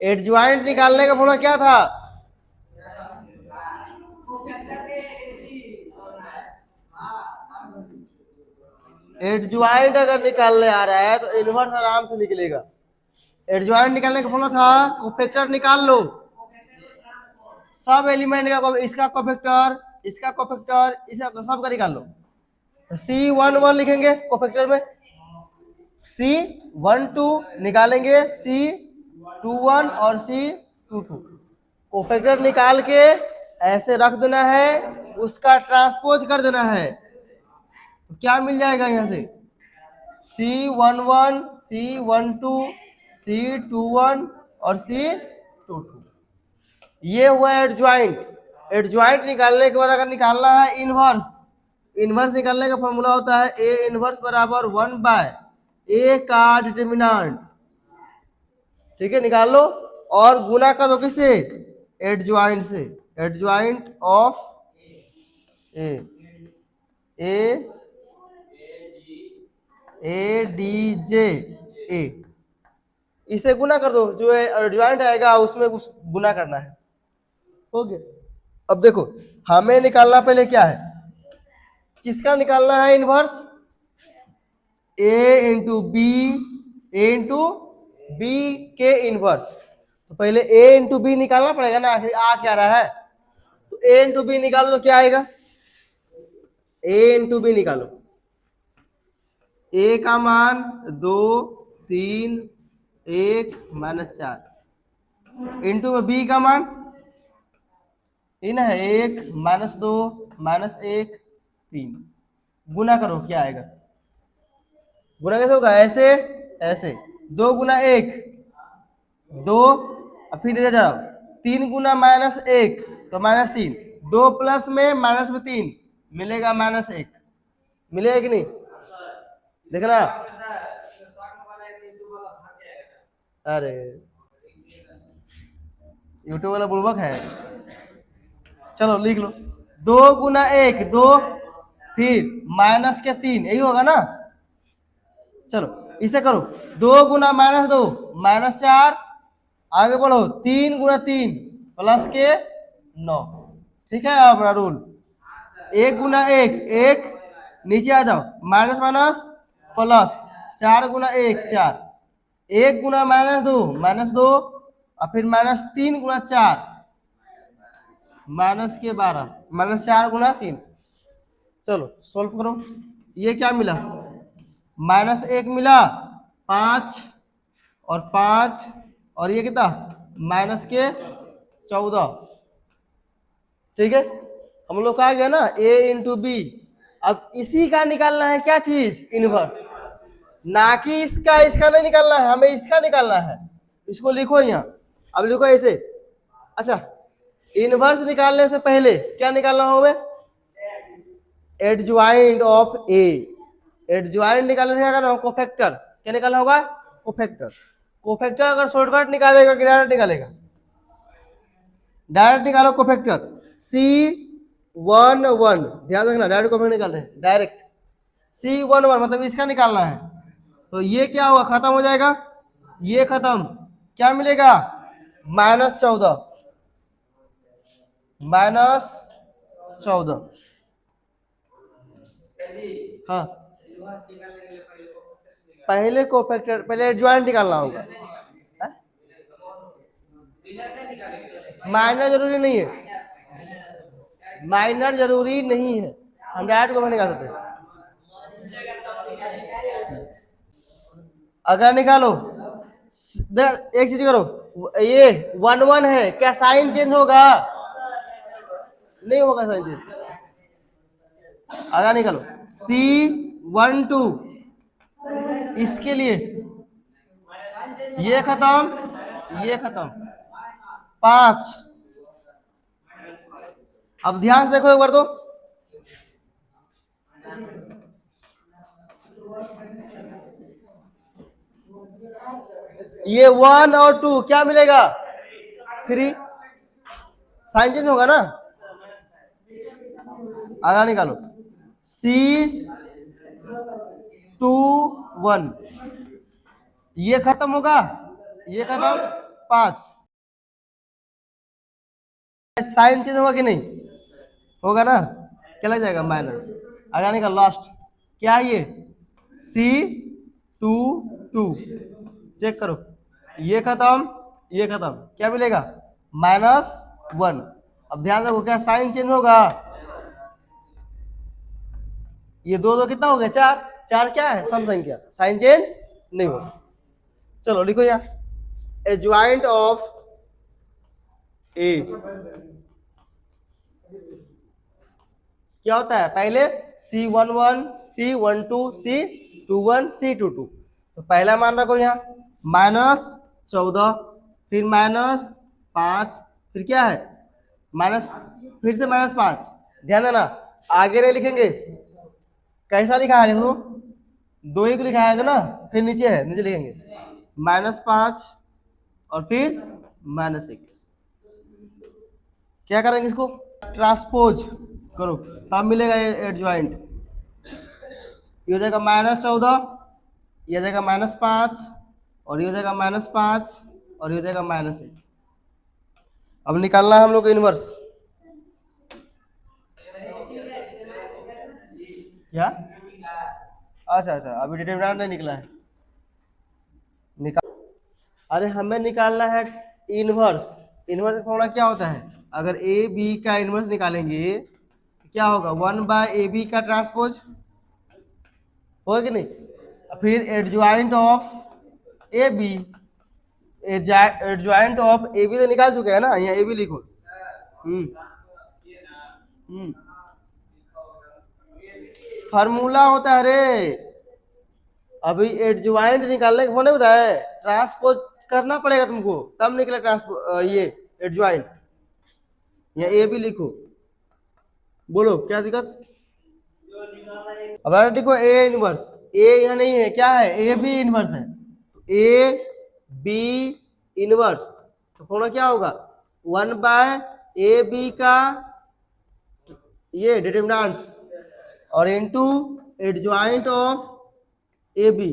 Adjoint निकालने का formula क्या था? एडज्वाइंट अगर निकालने आ रहा है तो इनवर्स आराम से निकलेगा। एडज्वाइंट निकालने का फॉर्मूला था कोफैक्टर निकाल लो, सब एलिमेंट का, इसका कोफैक्टर, इसका कोफैक्टर, इसका सबका निकाल लो। C11 लिखेंगे कोफैक्टर में, C12 निकालेंगे, C21 और C22 कोफैक्टर निकाल के ऐसे रख देना है, उसका ट्रांसपोज कर देना है, तो क्या मिल जाएगा यहाँ से? C11, C12, C21 और C22। ये हुआ एडज्वाइंट। एडज्वाइंट निकालने के बाद अगर निकालना है इनवर्स, इनवर्स निकालने का फॉर्मूला होता है ए इनवर्स बराबर 1/a का डिटर्मिनेंट। ठीक है, निकाल लो और गुना कर दो किससे? एडज्वाइंट से। Adjoint of A D J A, इसे गुना कर दो, जो एडज्वाइंट आएगा उसमें कुछ गुना करना है। हो गया। अब देखो हमें निकालना पहले क्या है, किसका निकालना है इनवर्स? ए इंटू बी के इनवर्स। तो पहले ए इंटू बी निकालना पड़ेगा ना, आखिर आ क्या रहा है, तो ए इंटू बी निकाल लो, क्या आएगा? ए इंटू बी निकालो, ए का मान 2, 3, 1 -4 इंटू में बी का मान ये ना है 1 -2 -1 3, गुना करो क्या आएगा? गुना कैसे होगा? ऐसे ऐसे, 2 गुना 1 2, और फिर इधर जाओ 3 गुना -1 तो -3, 2 प्लस में माइनस में 3 मिलेगा -1, मिलेगा कि नहीं? देखना, अरे यूट्यूब वाला बुड़बक है। चलो लिख लो, 2 गुना 1 2, फिर माइनस के 3, यही होगा ना? चलो इसे करो, 2 गुना -2 -4, आगे बढ़ो 3 गुना 3 प्लस के 9। ठीक है, अपना रूल 1 गुना 1 1, नीचे आ जाओ माइनस माइनस प्लस, 4 गुना 1 4, 1 गुना -2 और फिर -3 गुना 4 -12 -4 गुना 3। चलो सोल्व करो, ये क्या मिला? -1 मिला, 5 और 5 और ये कितना? -14। ठीक है, हम लोग कहा गया ना a इंटू बी। अब इसी का निकालना है क्या चीज? इनवर्स, ना कि इसका, इसका नहीं निकालना है, हमें इसका निकालना है। इसको लिखो यहाँ, अब लिखो ऐसे। अच्छा, इनवर्स निकालने से पहले क्या निकालना होगा? Adjoint of A. एडज्वाइंट निकालने से क्या करना होगा? कोफैक्टर। क्या निकालना होगा? कोफैक्टर। कोफैक्टर अगर शॉर्टकट निकालेगा कि डायरेक्ट निकालेगा? डायरेक्ट निकालो कोफैक्टर। C11, ध्यान रखना डायरेक्ट कोफैक्टर निकाल रहे हैं, डायरेक्ट C11 मतलब इसका निकालना है। तो ये क्या हुआ? खत्म हो जाएगा, ये खत्म, क्या मिलेगा? -14 -14। हाँ, पहले कोफैक्टर, पहले एडज्वाइंट निकालना होगा। माइनर जरूरी नहीं है, माइनर जरूरी नहीं है, हम डायरेक्ट को निकाल सकते हैं। अगर निकालो, एक चीज करो, ये 1 1 है, क्या साइन चेंज होगा? नहीं होगा साइन चेंज। अगर निकालो C12, इसके लिए ये खत्म, ये खत्म, 5। अब ध्यान से देखो एक बार, तो ये 1 और 2 क्या मिलेगा? 3, साइन चेंज होगा ना? आगे निकालो C21, ये खत्म होगा, ये खत्म, 5, साइन चेंज होगा कि नहीं होगा ना, क्या लग जाएगा माइनस, आ जाने का लास्ट क्या है ये C22, चेक करो, ये खत्म ये खत्म, क्या मिलेगा -1। अब ध्यान रखो क्या साइन चेंज होगा, ये दो दो कितना हो गया 4, 4 क्या है सम संख्या, साइन चेंज नहीं होगा। चलो लिखो यहाँ एडजॉइंट ऑफ ए क्या होता है, पहले C11 C12 C21 C22, तो पहला मान रखो यहाँ -14, फिर -5, फिर क्या है माइनस, फिर से -5, ध्यान देना आगे नहीं लिखेंगे, कैसा लिखा है देखो, 2 ही को लिखा है ना, फिर नीचे है नीचे लिखेंगे -5 और फिर -1, क्या करेंगे इसको ट्रांसपोज करो तब मिलेगा एडजॉइंट, ये हो जाएगा -14, ये हो जाएगा -5 और ये हो जाएगा -5 और ये हो जाएगा -1। अब निकालना है हम लोग को इनवर्स, क्या अच्छा अच्छा अभी डिटरमिनेंट नहीं निकला है, निकाल, अरे हमें निकालना है इनवर्स, इनवर्स का फॉर्मूला क्या होता है, अगर ए बी का इनवर्स निकालेंगे क्या होगा 1/AB का ट्रांसपोज होगा कि नहीं, फिर adjoint of A B, adjoint of A B तो निकाल चुके हैं ना, यहाँ ए बी लिखो। हम्म हम्म फार्मूला होता है रे, अभी एडजॉइंट निकालने के होने बताए, ट्रांसपोज करना पड़ेगा तुमको तब निकले ट्रांसपो ये एडजॉइंट, यहाँ ए बी लिखो, बोलो क्या दिक्कत। अब देखो ए इनवर्स, ए यहाँ नहीं है, क्या है ए बी इनवर्स है, तो ए बी इनवर्स तो फॉर्मूला क्या होगा 1/AB का ये डिटरमिनेंट्स और into adjoint of A B,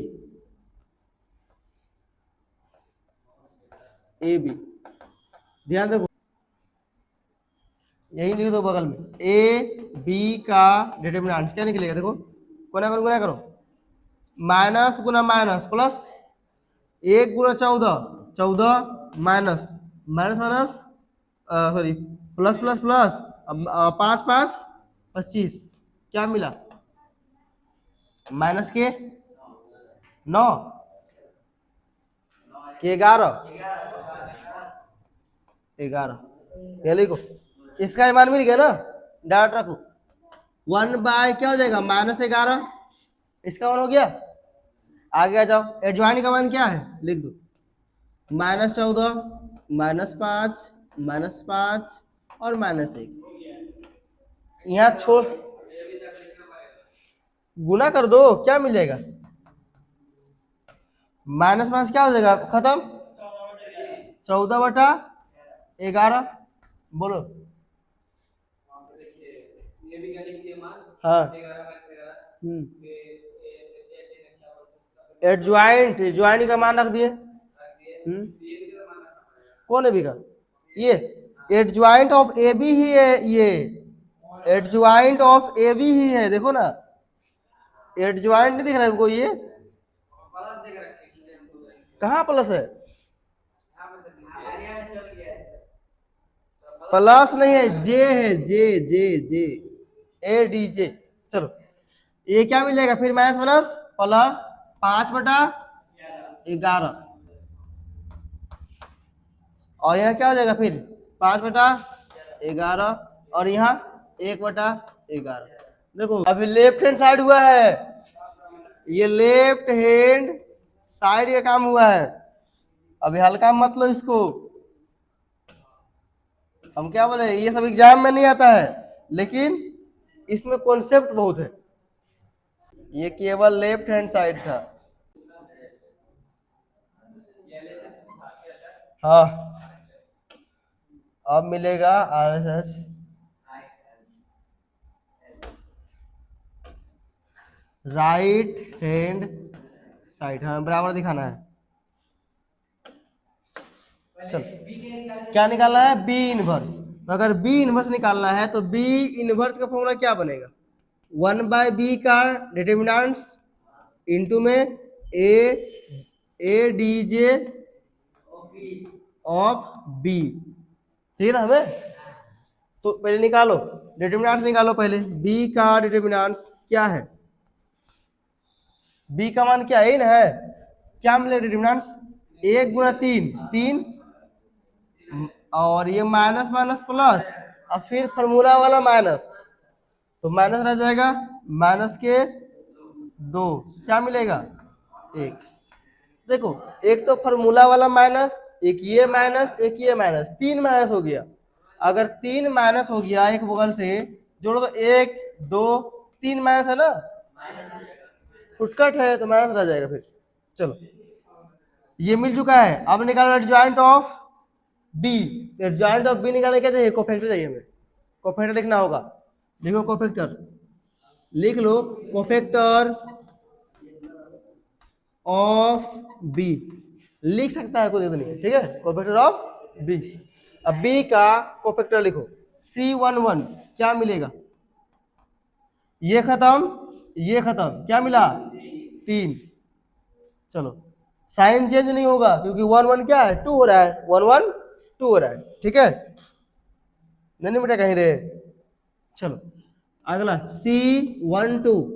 A B ध्यान देखो यही लिख दो बगल में, ए बी का डिटरमिनेंट क्या निकलेगा देखो, गुना करो माइनस गुना माइनस प्लस, 1 गुना 14 14 minus minus minus sorry plus plus plus 5 5 25, क्या मिला माइनस के 9 के 11, ये लिखो, इसका मान मिल गया ना, डाट रखो 1 क्या हो जाएगा -11, इसका मान हो गया, आगे आ जाओ एडजॉइंट का मान क्या है लिख दो -14 -5 -5 और -1, यहाँ छोड़ गुना कर दो क्या मिल जाएगा, माइनस माइनस क्या हो जाएगा खत्म, 14/11, बोलो हाँ एडजॉइंट, एडजॉइंट का मान रख दिए, कौन है बी का, ये एडजॉइंट ऑफ ए बी ही है, ये एडजॉइंट ऑफ ए बी ही है, देखो ना एडजॉइंट नहीं दिख रहा है हमको, ये कहाँ प्लस है, प्लस नहीं है जे है, जे जे जे ए डी जे, चलो ये क्या मिल जाएगा फिर माइनस माइनस प्लस 5/11, और यहाँ क्या हो जाएगा फिर 5/11 और यहाँ 1/11, देखो अभी लेफ्ट हैंड साइड हुआ है, ये लेफ्ट हैंड साइड का काम हुआ है, अभी हल्का मत लो इसको, हम क्या बोले ये सब एग्जाम में नहीं आता है, लेकिन इसमें कॉन्सेप्ट बहुत है, ये केवल लेफ्ट हैंड साइड था, हाँ अब मिलेगा RSH राइट हैंड साइड, हाँ बराबर दिखाना है, चल, क्या निकालना है? B inverse. तो अगर बी इनवर्स निकालना है तो बी इनवर्स का फॉर्मूला क्या बनेगा? 1/b का डिटर्मिनेंट्स इनटू में A D J of B. ठीक है ना? हमें तो पहले निकालो डिटर्मिनेंट्स, निकालो पहले b का डिटर्मिनेंट्स क्या है? b का मान क्या है? है क्या मिले डिटर्मिनेंट्स? 1 गुना 3 3, और ये माइनस माइनस प्लस, और फिर फॉर्मूला वाला माइनस, तो माइनस रह जाएगा, माइनस के 2, क्या मिलेगा? 1। देखो, एक तो फॉर्मूला वाला माइनस, एक ये माइनस, एक ये माइनस, 3 माइनस हो गया। अगर 3 माइनस हो गया एक बगल से जोड़ो तो 1 2 3 माइनस है ना, फुटकट है तो माइनस रह जाएगा फिर। चलो, ये मिल चुका है। अब निकालो adjoint of B. Adjoint of B निकालने क्या चाहिए? कोफैक्टर चाहिए हमें। कोफैक्टर लिखना होगा, लिखो कोफैक्टर, लिख लो कोफैक्टर ऑफ बी। लिख सकता है कोई दिक्कत नहीं, ठीक है? Cofactor of B. अब बी का कोफैक्टर लिखो, C11 क्या मिलेगा? ये खत्म, ये खत्म, क्या मिला? 3। चलो, साइन चेंज नहीं होगा क्योंकि 1 1 क्या है? 2 हो रहा है, 1 1 2 हो रहा है, ठीक है? नहीं बेटा कहीं रहे। चलो, अगला C12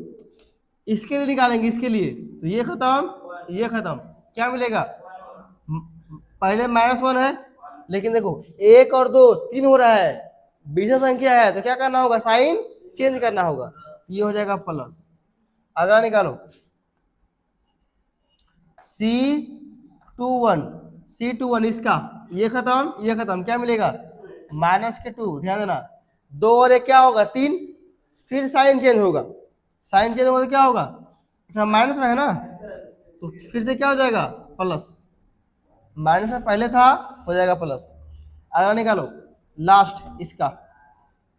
इसके लिए निकालेंगे, इसके लिए तो ये खत्म, ये खत्म, क्या मिलेगा? पहले -1 है, लेकिन देखो 1 और 2 3 हो रहा है, विषम संख्या है, तो क्या करना होगा? साइन चेंज करना होगा, ये हो जाएगा प्लस। अगला निकालो C21 इसका, ये खत्म, ये खत्म, क्या मिलेगा? -2। ध्यान देना, 2 और 1 क्या होगा? 3, फिर साइन चेंज होगा, साइन चेंज होगा तो क्या होगा? अच्छा, माइनस में है ना, तो फिर से क्या हो जाएगा? प्लस। माइनस में पहले था, हो जाएगा प्लस। अगला निकालो लास्ट इसका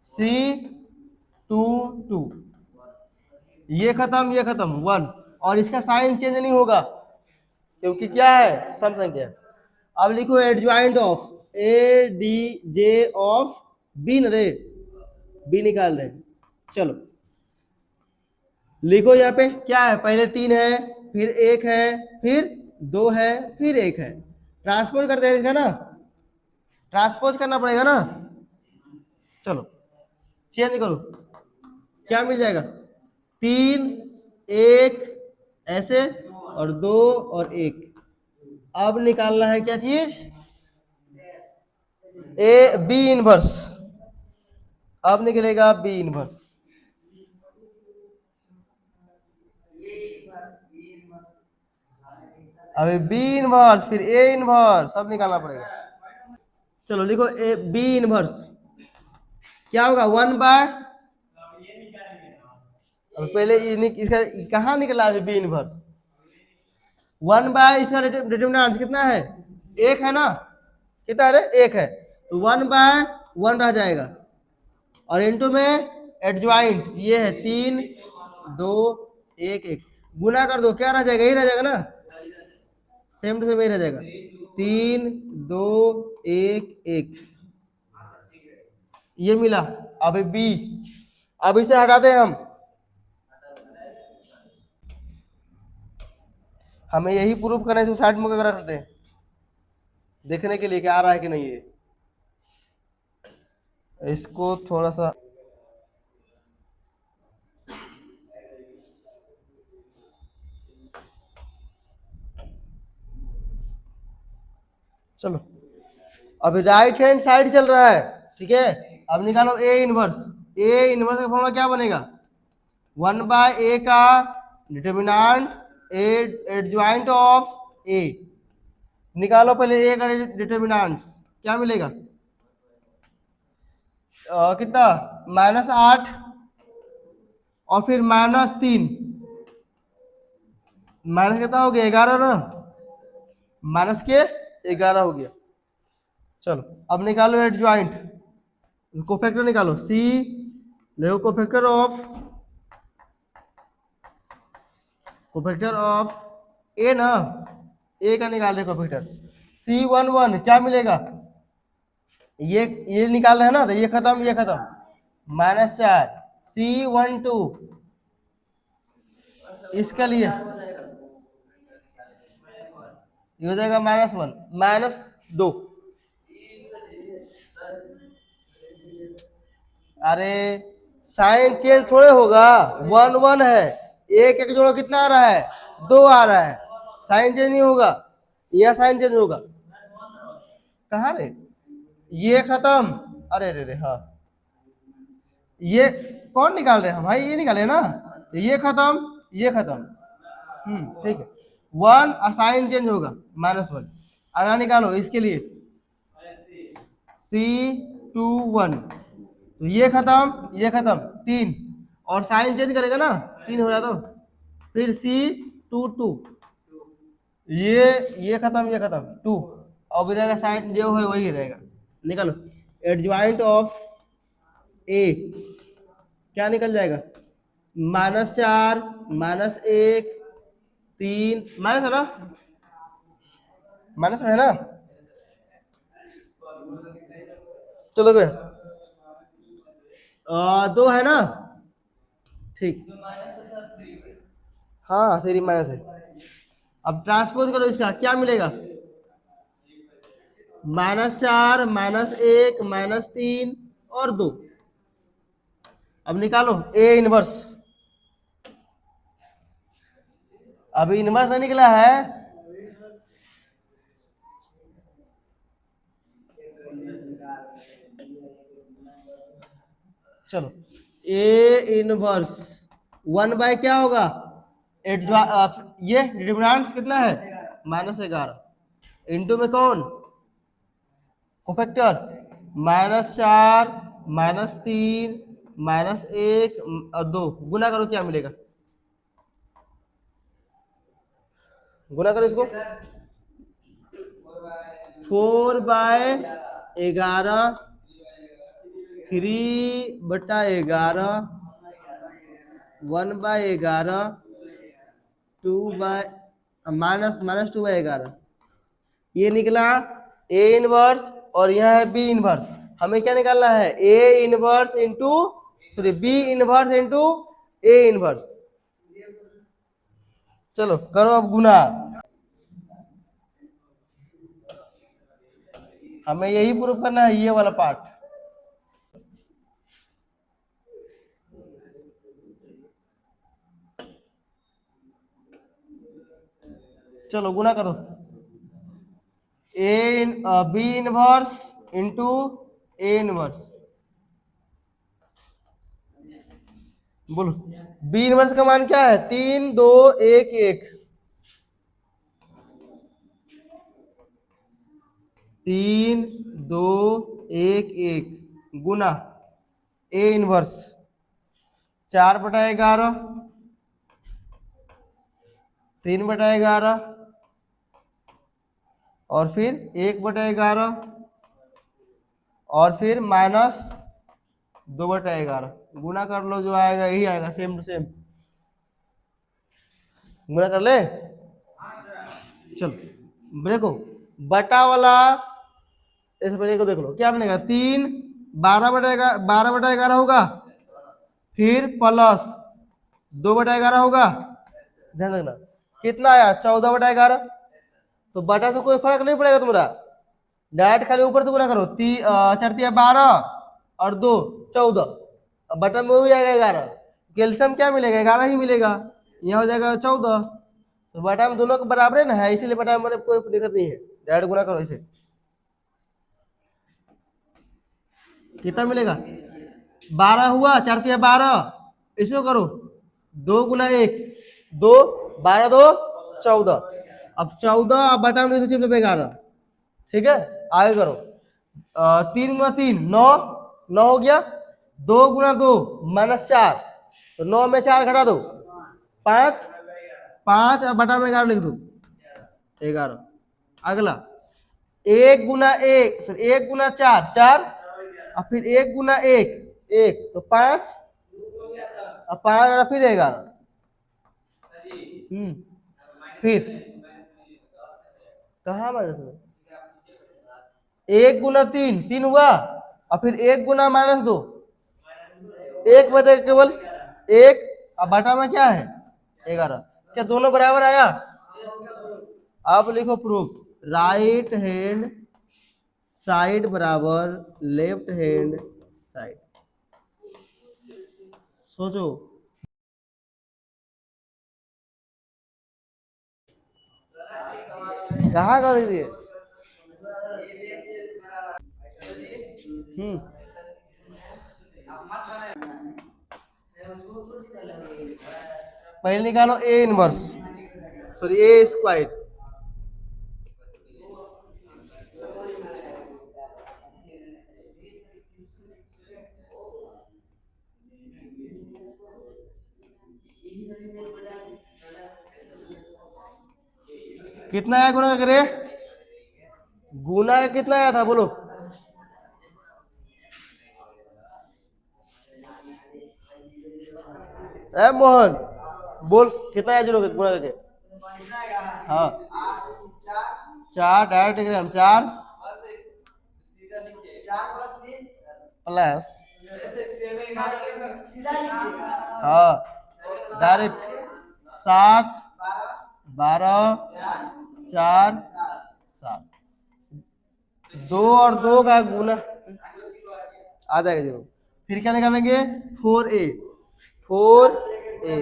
C22, ये खत्म, ये खत्म, 1, और इसका साइन चेंज नहीं होगा क्योंकि क्या है? सम संख्या। अब लिखो adjoint of A D J of B, न रे बी निकाल रहे हैं। चलो लिखो, यहाँ पे क्या है? पहले 3 है, फिर 1 है, फिर 2 है, फिर 1 है। ट्रांसपोज करते हैं इसका ना, ट्रांसपोज करना पड़ेगा ना। चलो चेंज करो, क्या मिल जाएगा? 3 1 ऐसे, और 2 और 1। अब निकालना है क्या चीज? A B inverse. अब निकलेगा बी इनवर्स। अभी बी इनवर्स, फिर ए इनवर्स, सब निकालना पड़ेगा। चलो लिखो ए बी इनवर्स क्या होगा? 1/, अब पहले इसका कहाँ निकला है? बी इनवर्स 1/, इसका डिटर्मिनेंट कितना है? 1 है ना, कितना है? 1 है, तो 1/1 रह जाएगा, और इनटू में एडजॉइंट ये है 3 2 1 1, गुना कर दो, क्या रह जाएगा? यही रह जाएगा ना, सेम टू सेम यही रह जाएगा, 3 2 1 1, ये मिला। अब बी, अब इसे हटाते हैं हम, हमें यही प्रूफ करना है, साइड में रख देते हैं देखने के लिए कि आ रहा है कि नहीं है। इसको थोड़ा सा चलो, अभी राइट हैंड साइड चल रहा है, ठीक है? अब निकालो ए इनवर्स। ए इनवर्स का फॉर्मूला क्या बनेगा? 1/a का डिटर्मिनेंट एडजॉइंट ऑफ ए। निकालो पहले ए का डिटर्मिनेंट्स, क्या मिलेगा? कितना? -8, और फिर -3, माइनस कितना हो गया? 11 ना, माइनस के 11 हो गया। चलो अब निकालो एडजॉइंट, कोफैक्टर निकालो, सी ले कोफैक्टर ऑफ ए ना, ए का निकाल रहे कोफैक्टर, C11 क्या मिलेगा, ये निकाल रहे हैं ना, तो ये खत्म, -4 C12 इसके लिए ये हो जाएगा -1 -2। अरे साइन चेंज थोड़े होगा, 1 1 है, एक एक जोड़ो कितना आ रहा है, 2 आ रहा है, साइन चेंज नहीं होगा, यह साइन चेंज होगा। कहाँ रे, ये खत्म, अरे रे रे हाँ, ये कौन निकाल रहे हैं हम भाई, ये निकाले ना, ये खत्म, ठीक है, 1 साइन चेंज होगा -1। अगला निकालो इसके लिए C21, तो ये खत्म 3, और साइन चेंज करेगा ना, 3 हो रहा, तो फिर C22 ये खत्म 2, और भी रहेगा साइन जो है वही रहेगा। निकालो एडजॉइंट ऑफ ए, क्या निकल जाएगा, -4 -1 3 माइनस है ना, माइनस में है ना, चलो गए 2 है ना, ठीक, हाँ सीरी माइनस है। अब ट्रांसपोज करो इसका, क्या मिलेगा, -4 -1 -3 और 2। अब निकालो ए इनवर्स, अभी इनवर्स नहीं निकला है, चलो ए इनवर्स 1 बाय क्या होगा, ये डिटरमिनेंट कितना है, -11, इंटू में कौन कोफैक्टर, -4 -3 -1 और 2, गुना करो क्या मिलेगा, गुना करो इसको, 4/11 3/11 1/11 -2/11, ये निकला ए इनवर्स, और यह है बी इनवर्स। हमें क्या निकालना है, A inverse into sorry B inverse into A inverse. चलो करो अब गुना, हमें यही प्रूफ करना है, ये वाला पार्ट। चलो गुना करो, B inverse into A inverse, बोलो बी इनवर्स का मान क्या है, 3 2 1 1, 3 2 1 1 गुना ए इनवर्स 4/11 3/11 और फिर 1/11 और फिर -2/11, गुना कर लो, जो आएगा यही आएगा, सेम टू सेम, गुना कर ले। चलो देखो बटा वाला, ऐसे पहले को देख लो क्या बनेगा, 3 12/11 होगा, फिर प्लस 2/11 होगा, ध्यान रखना कितना आया 14/11, तो बटा से कोई फर्क नहीं पड़ेगा तुम्हारा, डायरेक्ट खाली ऊपर से गुना करो, 4×3 = 12 और 2 14, अब बटा में वही आएगा 11, कैल्शियम क्या मिलेगा 11 ही मिलेगा, यहाँ हो जाएगा 14, तो बटा में दोनों को बराबर है ना, है इसीलिए बटा में कोई दिक्कत नहीं है, डायरेक्ट गुना करो इसे, कितना मिलेगा 12 हुआ, 4×3 = 12, इसको करो 2 × 1 2 12 2 14, अब 14 अब बटा में 11, ठीक है, आगे करो 3 × 3 9 9 हो गया, 2 × 2 -4, तो 9 में 4 घटा दो 5 5, अब बटा में 11 लिख दो 11। अगला 1 × 1 सॉरी 1 × 4 4, और फिर 1 × 1 1, तो 5, अब 5 फिर 11, फिर कहाँ माइनस में एक गुना तीन, तीन हुआ, और फिर एक गुना -2, एक बचेगा केवल एक, अब बटा में क्या है 11, क्या दोनों बराबर आया? अब लिखो प्रूफ, राइट हैंड साइड बराबर लेफ्ट हैंड साइड। सोचो, कहाँ कर दीजिए? पहले निकालो A inverse, sorry A square. कितना आया गुना करे? गुना का कितना आया था बोलो? ए मोहन बोल, कितना आया जीरो गुना करके? हाँ 4 डायरेक्ट डिग्राम 4 प्लस, हाँ डायरेक्ट 7 12 4 7, 2 और 2 का गुना आ जाएगा जीरो। फिर क्या निकालेंगे? 4a, 4a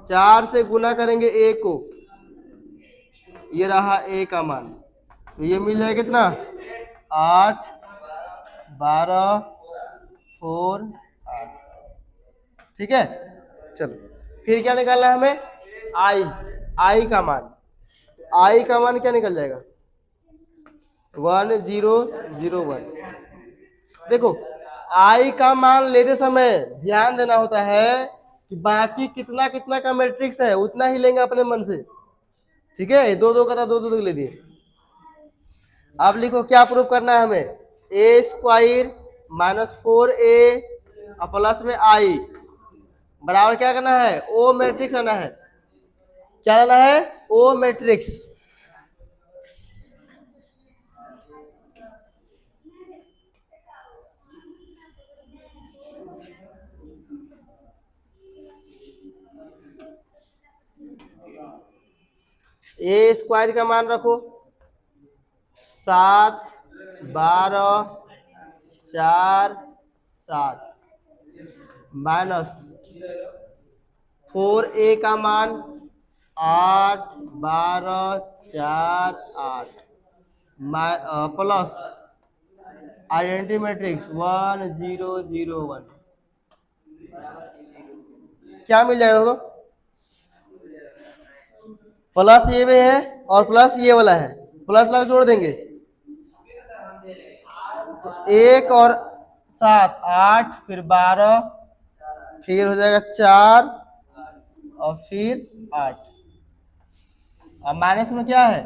4 से गुना करेंगे a को, ये रहा a का मान, तो ये मिल जाएगा कितना? 8 12 4 8, ठीक है। चलो फिर क्या निकालना है हमें? आई का मान, आई का मान क्या निकल जाएगा? 1 0 0 1। देखो आई का मान लेते समय ध्यान देना होता है कि बाकी कितना कितना का मैट्रिक्स है उतना ही लेंगे अपने मन से, ठीक है। 2 2 का था, 2 2 ले लिए। अब लिखो क्या प्रूफ करना है हमें? ए स्क्वायर -4a और प्लस में आई बराबर क्या करना है? ओ मैट्रिक्स लाना है। क्या लाना है? ओ मैट्रिक्स। ए स्क्वायर का मान रखो 7 12 4 7 माइनस 4a का मान 8 12 4 8 प्लस आइडेंटिटी मैट्रिक्स 1 0 0 1। क्या मिल जाएगा दोस्तों? प्लस ये भी है और प्लस ये वाला है, प्लस लगा जोड़ देंगे तो 1 और 7 8, फिर 12, फिर हो जाएगा 4 और फिर 8, और माइनस में क्या है?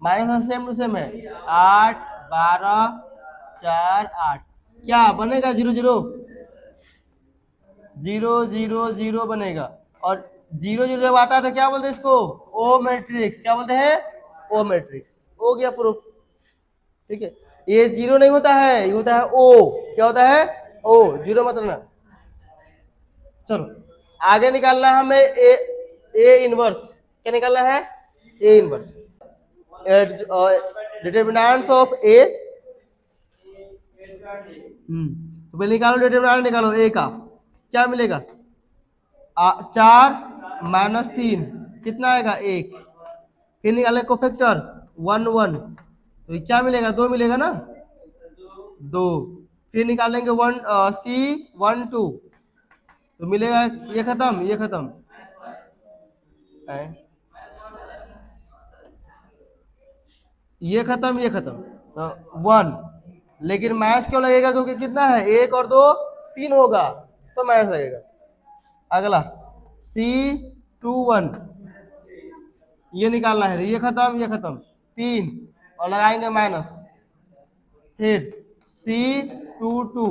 माइनस में सेम टू सेम है 8 12 4 8, क्या बनेगा? 0 0 0 0 0 बनेगा, और 0 0 जब आता है तो क्या बोलते हैं इसको? ओ मैट्रिक्स। क्या बोलते हैं? ओ मैट्रिक्स। हो गया प्रूफ, ठीक है। ये 0 नहीं होता है, ये होता है ओ। क्या होता है? ओ, 0 मतलब ना। चलो आगे निकालना है हमें ए इनवर्स। क्या निकालना है? A inverse. डिटरमिनेंट्स ऑफ ए, तो पहले निकालो डिटरमिनेंट, निकालो ए का। क्या मिलेगा? 4 -3 कितना आएगा? 1। फिर निकालें कोफैक्टर 1 1, तो क्या मिलेगा? 2 मिलेगा ना, 2। फिर निकालेंगे 1 सी 1 2, तो मिलेगा ये खत्म, ये खत्म है, ये खत्म, ये खत्म, तो 1। लेकिन माइनस क्यों लगेगा? क्योंकि कितना है? 1 और 2 3 होगा, तो माइनस लगेगा। अगला C 2 1, ये निकालना है, ये खत्म, ये खत्म, 3 और लगाएंगे माइनस। फिर C 2 2,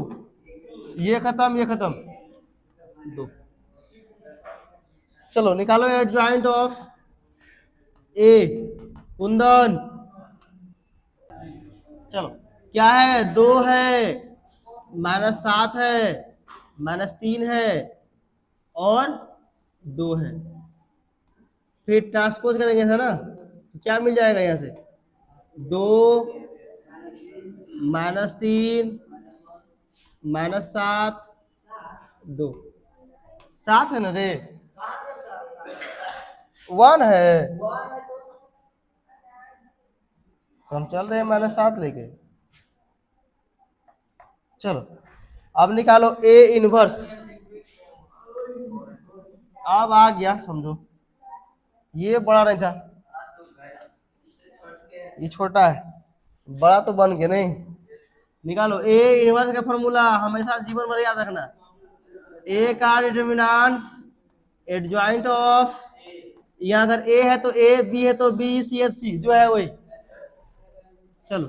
ये खत्म, ये खत्म, 2। चलो निकालो एडजॉइंट ऑफ ए। कुंदन चलो क्या है, 2 है, -7 है, -3 है और 2 है। फिर ट्रांसपोज करेंगे है ना, तो क्या मिल जाएगा यहाँ से, 2 -3 -7 2, 7 है ना रे, 1 है, तो हम चल रहे हैं -7 लेके। चलो अब निकालो ए इनवर्स। अब आ गया समझो, ये बड़ा नहीं था, ये छोटा है, बड़ा तो बन गया नहीं। निकालो ए इनवर्स का फॉर्मूला हमेशा जीवन भर याद रखना, ए का डिटर्मिनेंट्स एडजॉइंट ऑफ, यहाँ अगर ए है तो ए, बी है तो बी, सी है सी, जो है वही। चलो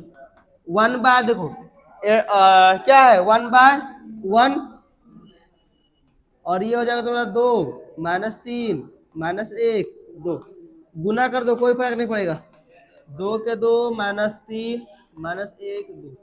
1/, देखो क्या है 1/1, और ये हो जाएगा तुम्हारा 2 -3 -1 2, गुना कर दो कोई फर्क नहीं पड़ेगा, 2 के 2 -3 -1 2,